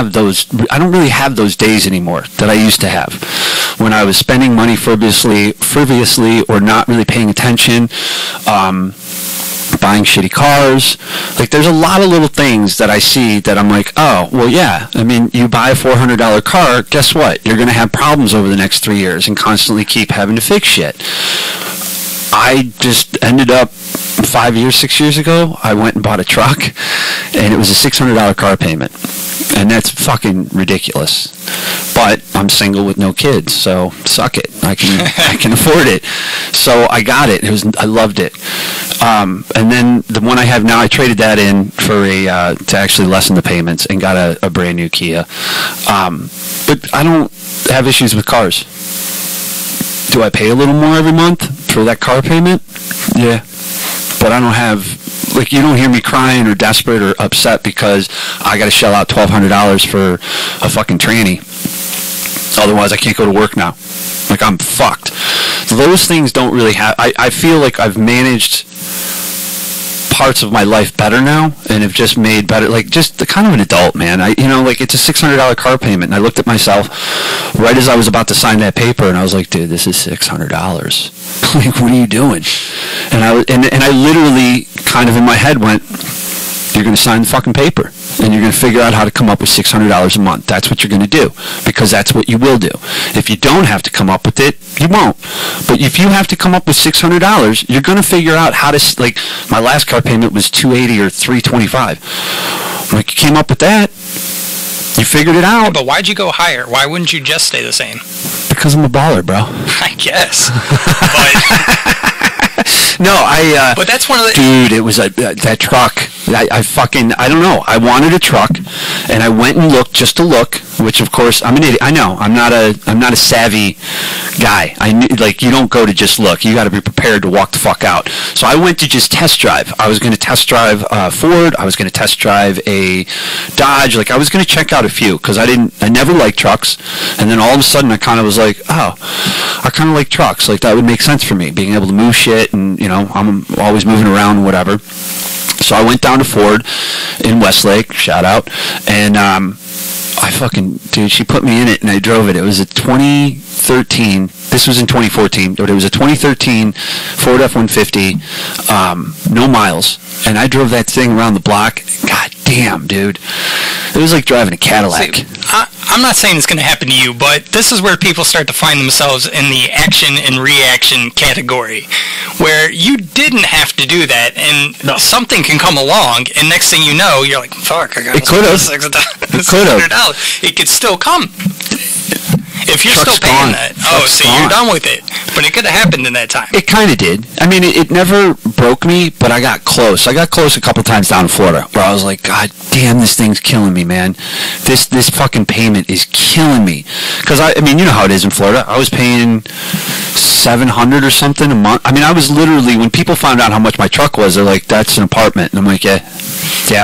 I don't really have those days anymore that I used to have when I was spending money frivolously or not really paying attention, buying shitty cars. Like, there's a lot of little things that I see that I'm like, oh, well, yeah. I mean, you buy a $400 car, guess what? You're going to have problems over the next 3 years and constantly keep having to fix shit. I just ended up 6 years ago, I went and bought a truck, and it was a $600 car payment. And that's fucking ridiculous. But I'm single with no kids, so suck it. I can afford it. So I got it. I loved it. And then the one I have now, I traded that in for to actually lessen the payments and got a brand new Kia. But I don't have issues with cars. Do I pay a little more every month for that car payment? Yeah. But I don't have, like, you don't hear me crying or desperate or upset because I got to shell out $1,200 for a fucking tranny. Otherwise, I can't go to work now. Like, I'm fucked. Those things don't really have, I feel like I've managed parts of my life better now and have just made better, like, just the kind of an adult, man. Like, it's a $600 car payment, and I looked at myself right as I was about to sign that paper, and I was like, dude, this is $600. Like, what are you doing? And I literally kind of in my head went, you're going to sign the fucking paper, and you're going to figure out how to come up with $600 a month. That's what you're going to do, because that's what you will do. If you don't have to come up with it, you won't. But if you have to come up with $600, you're going to figure out how to, like, my last car payment was $280 or $325. Like, you came up with that, you figured it out. Yeah, but why'd you go higher? Why wouldn't you just stay the same? Because I'm a baller, bro. I guess. But no, but that's one of the... Dude, it was that truck. I don't know. I wanted a truck, and I went and looked just to look, which, of course, I'm an idiot. I know. I'm not a savvy guy. Like, you don't go to just look. You got to be prepared to walk the fuck out. So I went to just test drive. I was going to test drive Ford. I was going to test drive a Dodge. Like, I was going to check out a few, because I never liked trucks. And then all of a sudden, I kind of was like, oh, I kind of like trucks. Like, that would make sense for me, being able to move shit, and, I'm always moving around and whatever. So I went down to Ford in Westlake, shout out, and dude, she put me in it, and I drove it. It was a 2013, this was in 2014, but it was a 2013 Ford F-150, no miles, and I drove that thing around the block. God damn, dude. It was like driving a Cadillac. See, I'm not saying it's going to happen to you, but this is where people start to find themselves in the action and reaction category, where you didn't have to do that, and something can come along, and next thing you know, you're like, fuck, I got $600. It could still come. If you're Truck's still paying gone. that. Truck's You're done with it. But it could have happened in that time. It kind of did. I mean, it never broke me, but I got close. I got close a couple times down in Florida, where I was like, God damn, this thing's killing me, man. This fucking payment is killing me. Because, I mean, you know how it is in Florida. I was paying $700 or something a month. I mean, I was literally, when people found out how much my truck was, they're like, that's an apartment. And I'm like, yeah,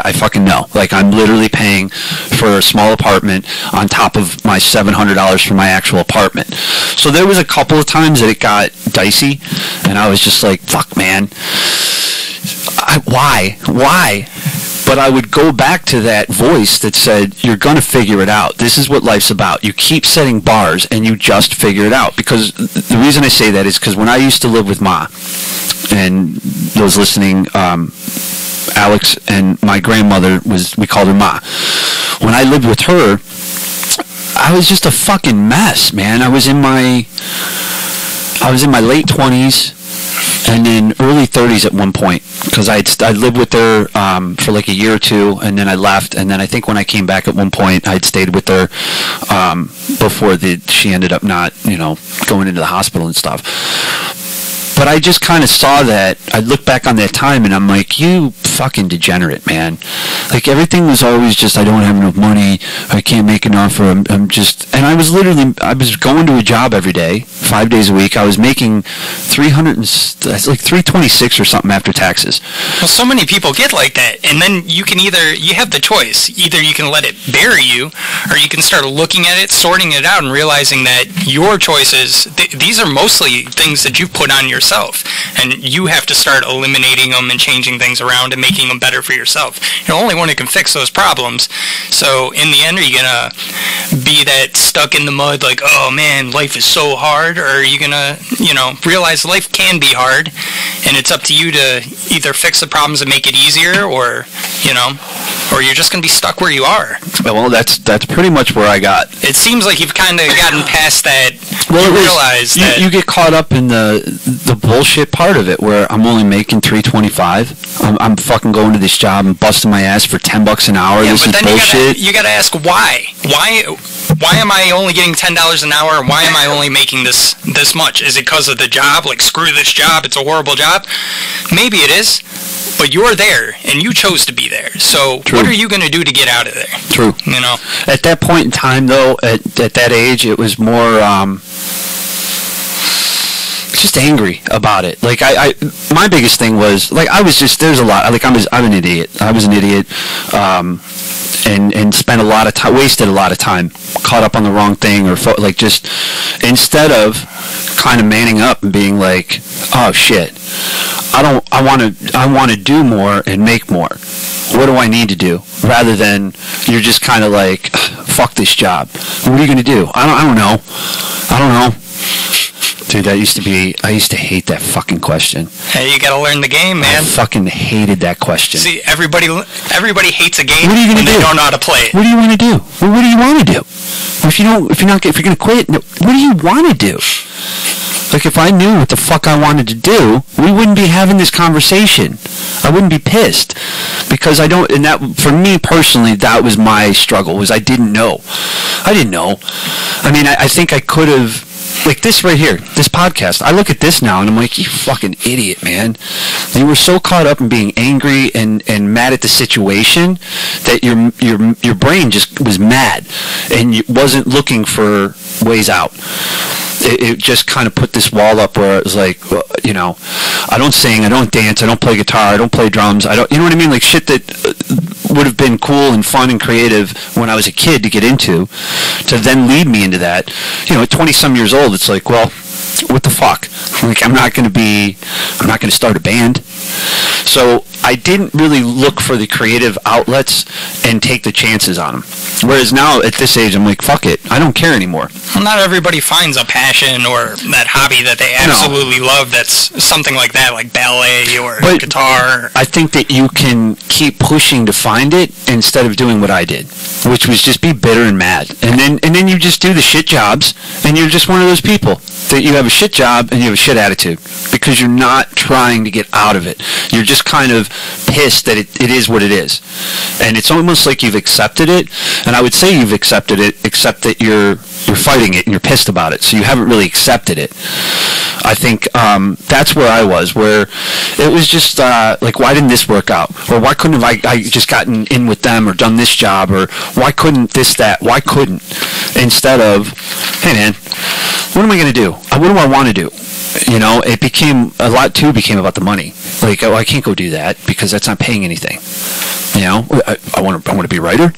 I fucking know. Like, I'm literally paying for a small apartment on top of my $700 for my actual apartment. So there was a couple of times that it got dicey, and I was just like, fuck, man. Why? But I would go back to that voice that said, you're going to figure it out. This is what life's about. You keep setting bars, and you just figure it out. Because the reason I say that is because when I used to live with Ma, and those listening, Alex and my grandmother, we called her Ma. When I lived with her, I was just a fucking mess, man. I was in my late 20s and then early 30s at one point, because I lived with her for like a year or two, and then I left, and then I think when I came back at one point, I'd stayed with her before she ended up not, going into the hospital and stuff. But I just kind of saw that. I look back on that time, and I'm like, you fucking degenerate, man. Like, everything was always just, I don't have enough money, I can't make enough, or I'm just... And I was going to a job every day, 5 days a week. I was making $326 or something after taxes. Well, so many people get like that, and then you have the choice. Either you can let it bury you, or you can start looking at it, sorting it out, and realizing that your choices, these are mostly things that you put on yourself, and you have to start eliminating them and changing things around and making them better for yourself. You're the only one who can fix those problems. So in the end, are you gonna be that stuck in the mud like, oh man, life is so hard, or are you gonna, realize life can be hard, and it's up to you to either fix the problems and make it easier, or you're just gonna be stuck where you are. Well, that's pretty much where I got. It seems like you've kind of gotten past that. Well, you realize that you get caught up in the bullshit part of it, where I'm only making $3.25. I'm fucking going to this job and busting my ass for $10 an hour. Yeah, this but is then bullshit. you gotta ask why. Why am I only getting $10 an hour? Why am I only making this much? Is it because of the job? Like, screw this job, it's a horrible job? Maybe it is, but you're there, and you chose to be there. So True. What are you going to do to get out of there? True. At that point in time, though, at that age, it was more just angry about it. Like, my biggest thing was, like, I was just, there's a lot, like, I'm an idiot. I was an idiot, and spent a lot of time, wasted a lot of time, caught up on the wrong thing, or like, just, instead of kind of manning up and being like, oh shit, I want to do more and make more. What do I need to do? Rather than you're just kind of like, fuck this job. What are you going to do? I don't know. Dude, I used to hate that fucking question. Hey, you gotta learn the game, man. I fucking hated that question. See, everybody hates a game what are you gonna when do? they don't know how to play it. What do you want to do? Well, what do you want to do? If you're gonna quit, what do you want to do? Like, if I knew what the fuck I wanted to do, we wouldn't be having this conversation. I wouldn't be pissed, because I don't. And that, for me personally, that was my struggle. Was I didn't know. I didn't know. I mean, I think I could have. Like this right here, this podcast, I look at this now and I'm like, you fucking idiot, man. You were so caught up in being angry and mad at the situation that your brain just was mad and you wasn't looking for ways out. It just kind of put this wall up where it was like, I don't sing, I don't dance, I don't play guitar, I don't play drums, you know what I mean? Like shit that would have been cool and fun and creative when I was a kid to get into, to then lead me into that. At 20-some years old, it's like, well, what the fuck? Like, I'm not going to start a band. So I didn't really look for the creative outlets and take the chances on them. Whereas now, at this age, I'm like, fuck it. I don't care anymore. Well, not everybody finds a passion or that hobby that they absolutely love that's something like that, like ballet or guitar. I think that you can keep pushing to find it instead of doing what I did, which was just be bitter and mad. And then you just do the shit jobs, and you're just one of those people that you have a shit job and you have a shit attitude because you're not trying to get out of it. You're just kind of pissed that it is what it is. And it's almost like you've accepted it. And I would say you've accepted it, except that you're fighting it and you're pissed about it. So you haven't really accepted it. I think that's where I was, where it was just like, why didn't this work out? Or why couldn't I just gotten in with them or done this job? Or why couldn't this, that? Why couldn't? Instead of, hey man, what am I going to do? What do I want to do? It became, a lot too became about the money. Like, I can't go do that because that's not paying anything. I want to be a writer.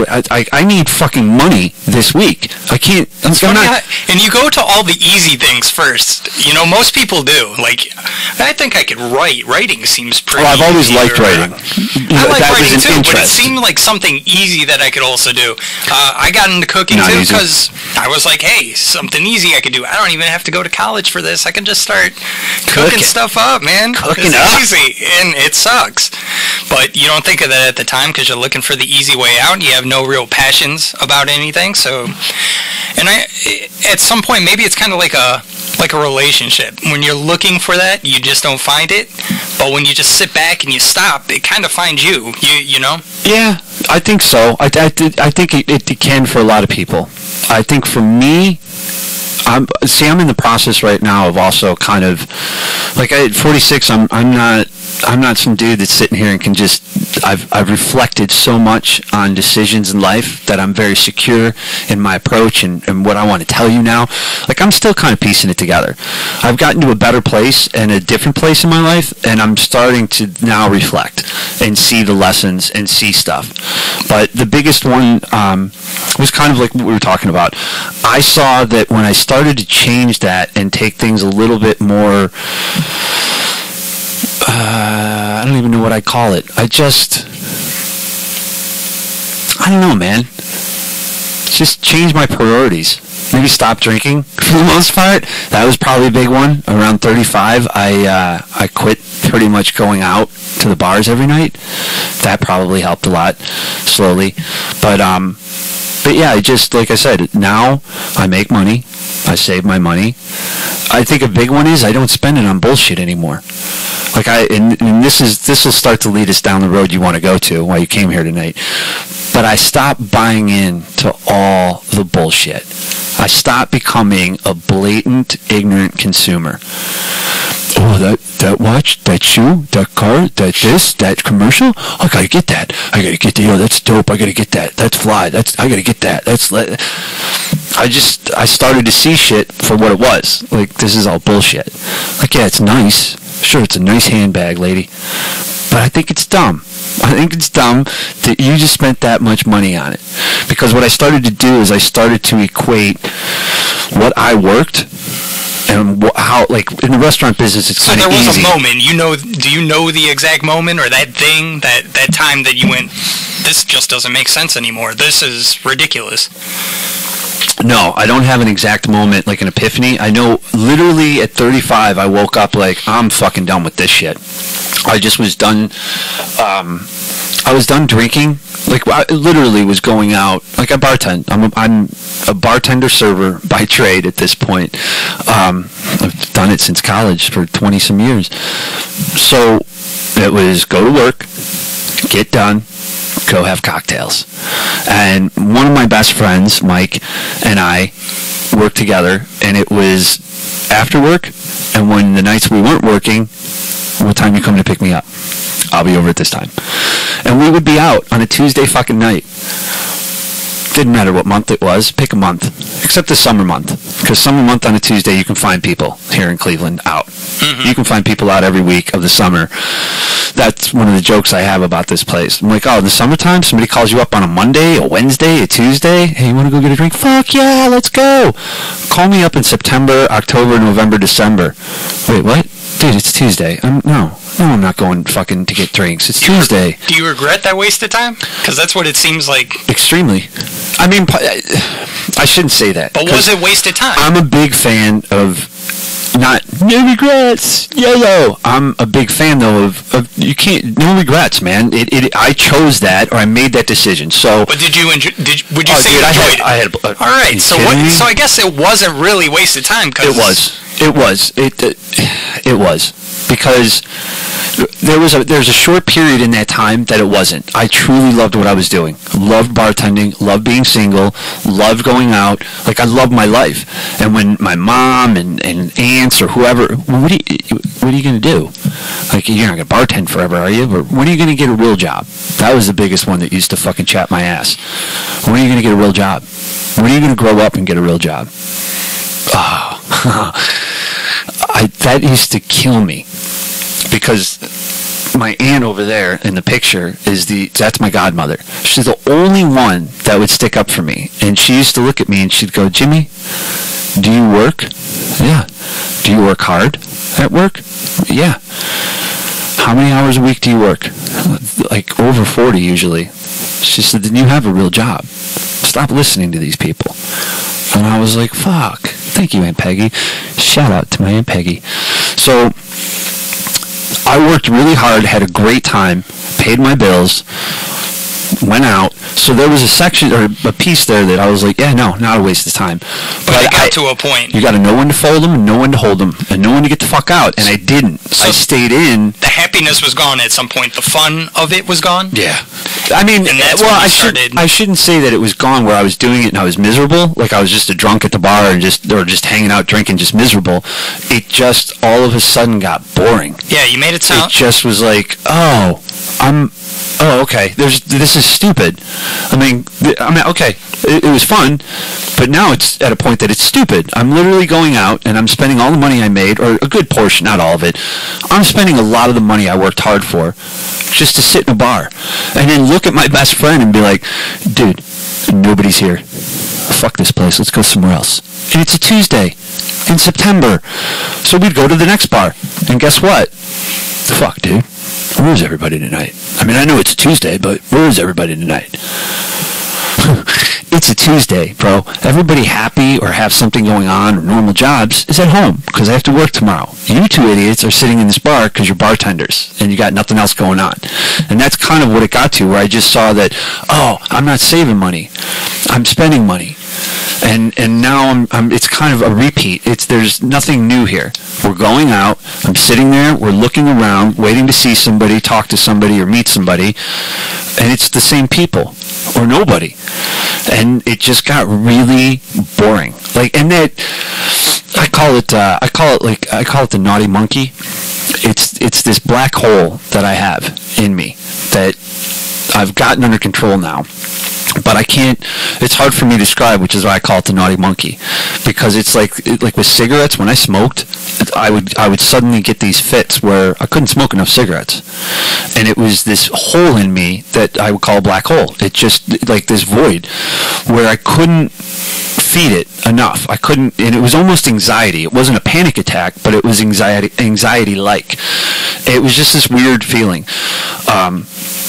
I need fucking money this week. I can't. And you go to all the easy things first. Most people do. Like, I think I could write. Writing seems pretty. Well, I've always liked writing. I like writing too, but it seemed like something easy that I could also do. I got into cooking too because I was like, hey, something easy I could do. I don't even have to go to college for this. I can just start cooking stuff up, man. Cooking it's up. Easy, and it sucks. But you don't think of that at the time because you're looking for the easy way out. You have no real passions about anything. So, and at some point, maybe it's kind of like a relationship. When you're looking for that, you just don't find it. But when you just sit back and you stop, it kind of finds you. You know? Yeah, I think so. I think it can for a lot of people. I think for me, I'm in the process right now of also kind of, like, at 46, I'm not I'm not some dude that's sitting here and can just. I've reflected so much on decisions in life that I'm very secure in my approach and what I want to tell you now. Like, I'm still kind of piecing it together. I've gotten to a better place and a different place in my life, and I'm starting to now reflect and see the lessons and see stuff. But the biggest one was kind of like what we were talking about. I saw that when I started to change that and take things a little bit more, I don't even know what I call it. I don't know, man. Just change my priorities. Maybe stop drinking for the most part. That was probably a big one. Around 35, I quit pretty much going out to the bars every night. That probably helped a lot, slowly. But yeah, I just, like I said, now I make money. I save my money. I think a big one is I don't spend it on bullshit anymore. Like and this will start to lead us down the road you want to go to while you came here tonight. But I stopped buying into all the bullshit. I stopped becoming a blatant, ignorant consumer. Oh, that watch, that shoe, that car, that commercial. I gotta get that. I gotta get that. Yo, that's dope. I gotta get that. That's fly. I gotta get that. I started to see shit for what it was. Like, this is all bullshit. Like, yeah, it's nice. Sure, it's a nice handbag, lady. But I think it's dumb. I think it's dumb that you just spent that much money on it. Because what I started to do is I started to equate what I worked and how, like, in the restaurant business, it's kind of easy. So there was a moment. Do you know the exact moment or that thing, that time that you went, this just doesn't make sense anymore. This is ridiculous. No, I don't have an exact moment, like an epiphany. I know literally at 35, I woke up like, I'm fucking done with this shit. I just was done. I was done drinking. Like, I literally was going out. Like, I bartend. I'm a bartender server by trade at this point. I've done it since college for 20 some years. So it was go to work, get done, go have cocktails. And one of my best friends, Mike, and I worked together, and it was after work, and when the nights we weren't working, what time you coming to pick me up? I'll be over at this time. And we would be out on a Tuesday fucking night. Didn't matter what month it was. Pick a month. Except the summer month. Because summer month on a Tuesday, you can find people here in Cleveland out. Mm-hmm. You can find people out every week of the summer. That's one of the jokes I have about this place. I'm like, oh, in the summertime, somebody calls you up on a Monday, a Wednesday, a Tuesday. Hey, you want to go get a drink? Fuck yeah, let's go. Call me up in September, October, November, December. Wait, what? Dude, it's Tuesday. No, I'm not going fucking to get drinks. It's Tuesday. Do you regret that waste of time? Because that's what it seems like. Extremely. I mean, I shouldn't say that. But was it wasted time? I'm a big fan of no regrets. Yo. I'm a big fan, though, of you can't, no regrets, man. I chose that, or I made that decision. So. But would you say you enjoyed it? All right. So I guess it wasn't really wasted time. It was. It was. Because there's a short period in that time that it wasn't. I truly loved what I was doing. Loved bartending, loved being single, loved going out. Like, I loved my life. And when my mom and aunts or whoever, what are you going to do? Like, you're not going to bartend forever, are you? Or when are you going to get a real job? That was the biggest one that used to fucking chat my ass. When are you going to get a real job? When are you going to grow up and get a real job? Oh, that used to kill me. Because my aunt over there in the picture that's my godmother. She's the only one that would stick up for me. And she used to look at me and she'd go, Jimmy, do you work? Yeah. Do you work hard at work? Yeah. How many hours a week do you work? Like over 40 usually. She said, then you have a real job. Stop listening to these people. And I was like, fuck. Thank you, Aunt Peggy. Shout out to my Aunt Peggy. So I worked really hard, had a great time, paid my bills, went out. So there was a section or a piece there that I was like, yeah, no, not a waste of time. But it got to a point. You got to know when to fold them and know when to hold them and know when to get the fuck out. And I didn't. So I stayed in. The happiness was gone at some point. The fun of it was gone. Yeah. I mean, and that's I shouldn't say that it was gone where I was doing it and I was miserable. Like I was just a drunk at the bar and just hanging out drinking, just miserable. It just all of a sudden got boring. Yeah, you made it sound. It just was like, okay. This is stupid. I mean, okay. It was fun, but now it's at a point that it's stupid. I'm literally going out and I'm spending all the money I made, or a good portion, not all of it. I'm spending a lot of the money I worked hard for just to sit in a bar and then look at my best friend and be like, dude, nobody's here. Fuck this place. Let's go somewhere else. And it's a Tuesday in September. So we'd go to the next bar. And guess what? Fuck, dude. Where's everybody tonight? I mean, I know it's Tuesday, but where's everybody tonight? It's a Tuesday, bro. Everybody happy or have something going on or normal jobs is at home because I have to work tomorrow. You two idiots are sitting in this bar because you're bartenders and you got nothing else going on. And that's kind of what it got to, where I just saw that, I'm not saving money. I'm spending money. And now it's kind of a repeat. There's nothing new here. We're going out. I'm sitting there. We're looking around, waiting to see somebody, talk to somebody, or meet somebody, and it's the same people or nobody. And it just got really boring. And that I call it the naughty monkey. It's this black hole that I have in me that I've gotten under control now. But I can't, it's hard for me to describe, which is why I call it the naughty monkey. Because it's like with cigarettes, when I smoked, I would suddenly get these fits where I couldn't smoke enough cigarettes. And it was this hole in me that I would call a black hole. It just, like this void, where I couldn't feed it enough. I couldn't, and it was almost anxiety. It wasn't a panic attack, but it was anxiety-like. It was just this weird feeling.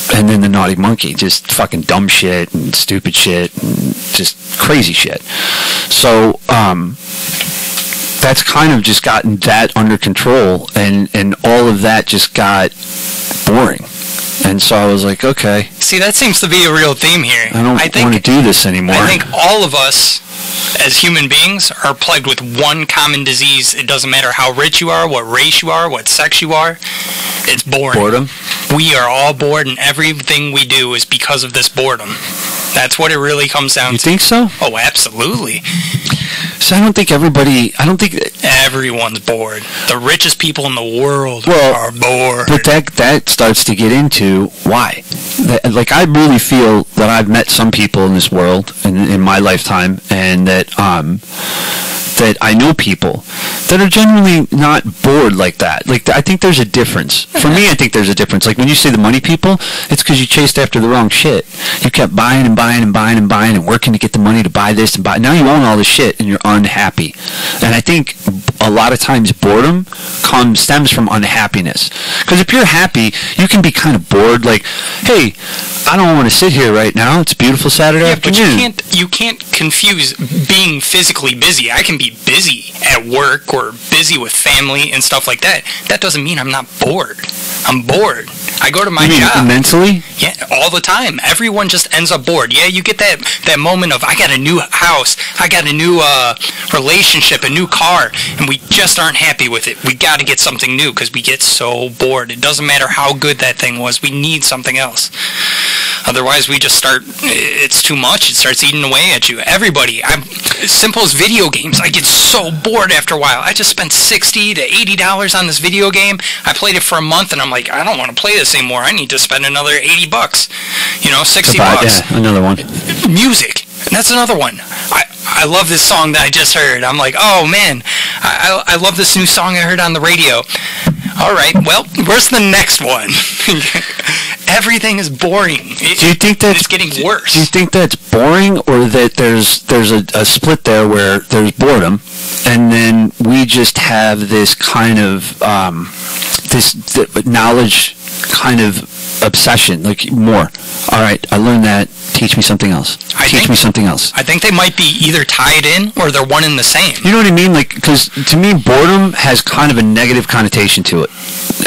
And then the naughty monkey, just fucking dumb shit and stupid shit and just crazy shit. So that's kind of just gotten that under control, and all of that just got boring. And so I was like, okay. See, that seems to be a real theme here. I don't want to do this anymore. I think all of us as human beings are plagued with one common disease. It doesn't matter how rich you are, what race you are, what sex you are. It's boring. Boredom? We are all bored, and everything we do is because of this boredom. That's what it really comes down to. You think so? Oh, absolutely. So I don't think everyone's bored. The richest people in the world are bored. But that starts to get into why. I really feel that I've met some people in this world in my lifetime, and that I know people that are genuinely not bored like that. I think there's a difference. For me, I think there's a difference. Like when you say the money people, it's because you chased after the wrong shit. You kept buying and buying and buying and buying and working to get the money to buy this and buy. Now you own all this shit and you're unhappy. And I think a lot of times boredom stems from unhappiness. Because if you're happy, you can be kind of bored. Like, hey, I don't want to sit here right now. It's a beautiful Saturday afternoon. But you can't confuse being physically busy. I can be busy at work or busy with family and stuff like that. That doesn't mean I'm not bored. I'm bored. I go to my job. Mentally? Yeah, all the time. Everyone just ends up bored. Yeah, you get that moment of, I got a new house, I got a new relationship, a new car, and we just aren't happy with it. We got to get something new because we get so bored. It doesn't matter how good that thing was. We need something else. Otherwise, we just it's too much. It starts eating away at you. Everybody, simple as video games. I get so bored after a while. I just spent $60 to $80 on this video game. I played it for a month, and I'm like, I don't want to play this anymore. I need to spend another $80. $60. Yeah, another one. Music. And that's another one. I love this song that I just heard. I'm like, oh man, I love this new song I heard on the radio. All right, well, where's the next one? Everything is boring. Do you think that's it's getting worse? Do you think that's boring, or that there's a split there where there's boredom, and then we just have this kind of this knowledge kind of obsession, like more? All right, I learned that. Teach me something else. Teach me something else. I think they might be either tied in or they're one and the same. You know what I mean? Because to me, boredom has kind of a negative connotation to it.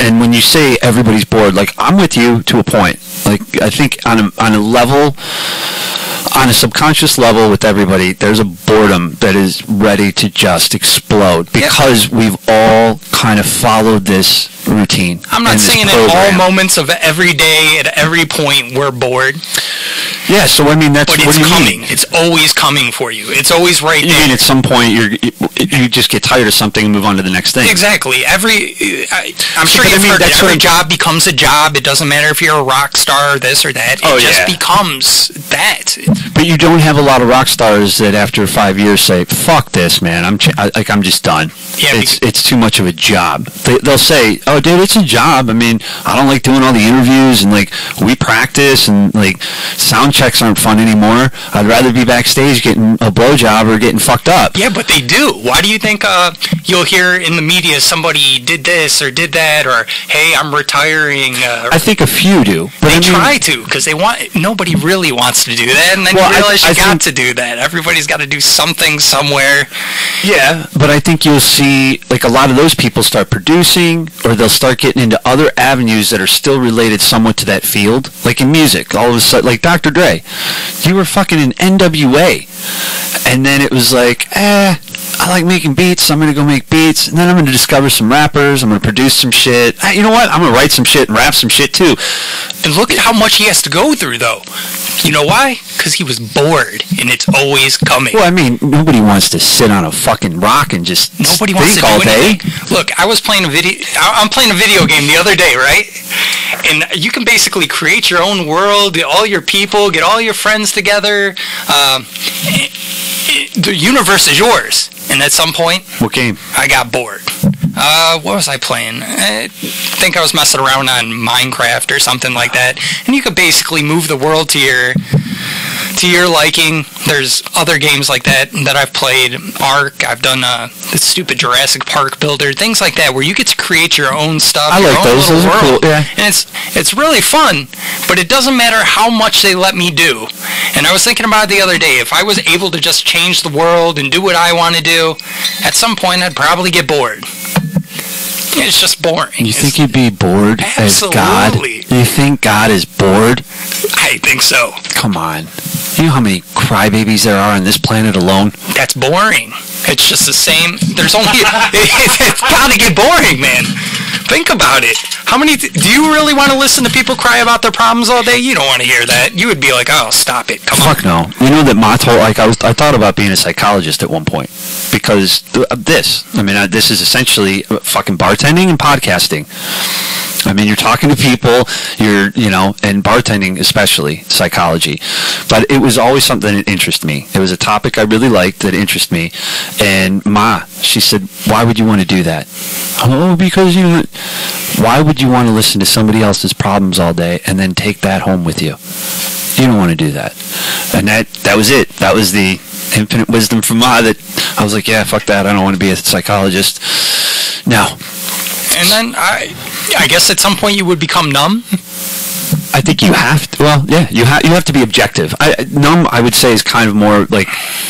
And when you say everybody's bored, I'm with you to a point. Like, I think on a level, on a subconscious level with everybody, there's a boredom that is ready to just explode because we've all kind of followed this routine. I'm not saying in all moments of every day, at every point, we're bored. Yeah, so I mean, that's but what it's do you coming. mean? It's always coming for you. It's always right there. You mean at some point you just get tired of something and move on to the next thing? Exactly. I'm sure you've heard that every job becomes a job. It doesn't matter if you're a rock star or this or that. It just becomes that. But you don't have a lot of rock stars that after 5 years say, "Fuck this, man. I'm just done." Yeah, it's too much of a job. They'll say, "Oh, dude, it's a job. I mean, I don't like doing all the interviews and like we practice and like sound checks aren't fun anymore. I'd rather be backstage getting a blowjob or getting fucked up." Yeah, but they do. Why do you think you'll hear in the media somebody did this or did that or hey, I'm retiring? I think a few do. But they try to because they want. Nobody really wants to do that, and then you realize you got to do that. Everybody's got to do something somewhere. Yeah, but I think you'll see like a lot of those people start producing, or they'll start getting into other avenues that are still related somewhat to that field. Like in music, all of a sudden, like Dr. Dre, you were fucking in NWA, and then it was like, I like making beats, so I'm going to go make beats, and then I'm going to discover some rappers, I'm going to produce some shit. You know what? I'm going to write some shit and rap some shit too. And look at how much he has to go through, though. You know why? Because he was bored, and it's always coming. Well, I mean, nobody wants to sit on a fucking rock and just nobody wants to do all day. Look, I'm playing a video game the other day, right? And you can basically create your own world, get all your people, get all your friends together. The universe is yours. And at some point, what game? I got bored. What was I playing? I think I was messing around on Minecraft or something like that. And you could basically move the world to your liking. There's other games like that I've played. Ark. I've done the stupid Jurassic Park builder, things like that, where you get to create your own stuff. I like those. Those are cool. Yeah. And it's really fun. But it doesn't matter how much they let me do. And I was thinking about it the other day. If I was able to just change the world and do what I want to do, at some point I'd probably get bored. It's just boring. You think you'd be bored as God? You think God is bored? I think so. Come on. You know how many crybabies there are on this planet alone? That's boring. It's just the same. There's only... it's gotta get boring, man. Think about it. How many... do you really want to listen to people cry about their problems all day? You don't want to hear that. You would be like, oh, stop it. Come on. Fuck no. You know that motto... Like, I thought about being a psychologist at one point. Because this is essentially fucking bartending and podcasting. I mean, you're talking to people, and bartending especially, psychology. But it was always something that interested me. It was a topic I really liked that interested me. And she said, why would you want to do that? Oh, because, why would you want to listen to somebody else's problems all day and then take that home with you? You don't want to do that. And that was it. That was the infinite wisdom from Ma that I was like, yeah, fuck that. I don't want to be a psychologist. No. And then I guess at some point you would become numb. I think you have to. Well, yeah, you have to be objective. Numb, I would say, is kind of more like,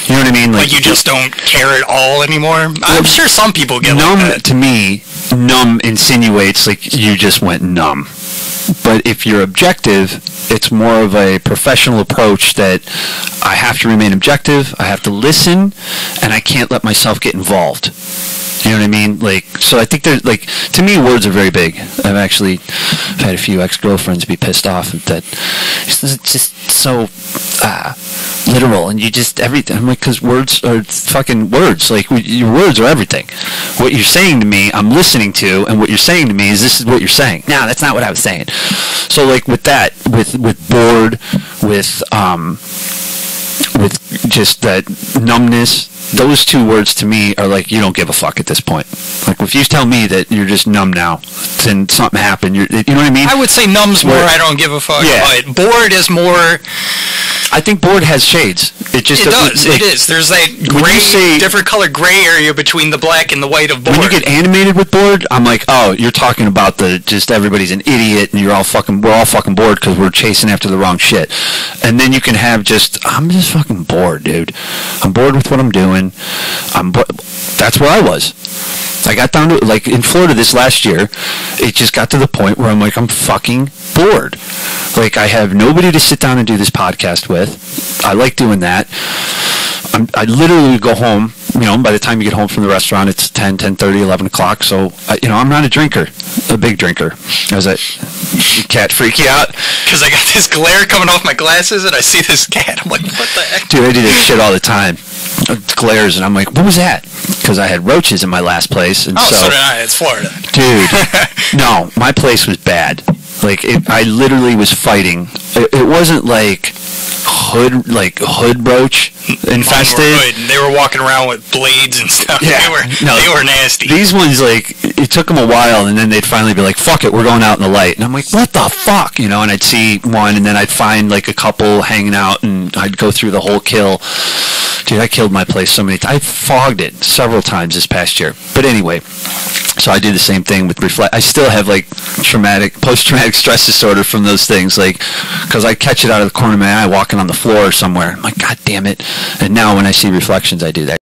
you know what I mean? Like you just don't care at all anymore? I'm sure some people get numb, like that. To me, numb insinuates like you just went numb. But if you're objective, it's more of a professional approach that I have to remain objective, I have to listen, and I can't let myself get involved. You know what I mean? Like, so I think there's, like, to me, words are very big. I've had a few ex-girlfriends be pissed off that it's just so literal, and you just everything. I'm like, because words are fucking words. Like, your words are everything. What you're saying to me, I'm listening to, and what you're saying to me is this is what you're saying. No, that's not what I was saying. So, like, with that, with bored, with just that numbness. Those two words to me are like, you don't give a fuck at this point. Like, if you tell me that you're just numb now, then something happened. You know what I mean? I would say numb's more I don't give a fuck. Yeah. But bored is more... I think bored has shades. It does. It is. There's that different color gray area between the black and the white of bored. When you get animated with bored, I'm like, oh, you're talking about just everybody's an idiot and we're all fucking bored because we're chasing after the wrong shit. And then you can have I'm just fucking bored, dude. I'm bored with what I'm doing. That's where I was. I got down to, like, in Florida this last year, it just got to the point where I'm like, I'm fucking bored. Like, I have nobody to sit down and do this podcast with. I like doing that. I literally go home, by the time you get home from the restaurant, it's 10, 10:30, 11 o'clock. So, I'm not a drinker, a big drinker. Does that cat freak you out? Because I got this glare coming off my glasses, and I see this cat. I'm like, what the heck? Dude, I do this shit all the time. Glares, and I'm like, what was that? Because I had roaches in my last place. And so did I. It's Florida. Dude, no, my place was bad. Like, I literally was fighting. It wasn't like hood roach infested. They were walking around with blades and stuff. Yeah, they were nasty. These ones, like, it took them a while, and then they'd finally be like, fuck it, we're going out in the light. And I'm like, what the fuck? And I'd see one, and then I'd find like a couple hanging out, and I'd go through the whole kill. Dude, I killed my place so many times. I fogged it several times this past year. But anyway, so I do the same thing with reflect. I still have like post-traumatic stress disorder from those things, like, because I catch it out of the corner of my eye walking on the floor somewhere. I'm like, God damn it. And now when I see reflections, I do that.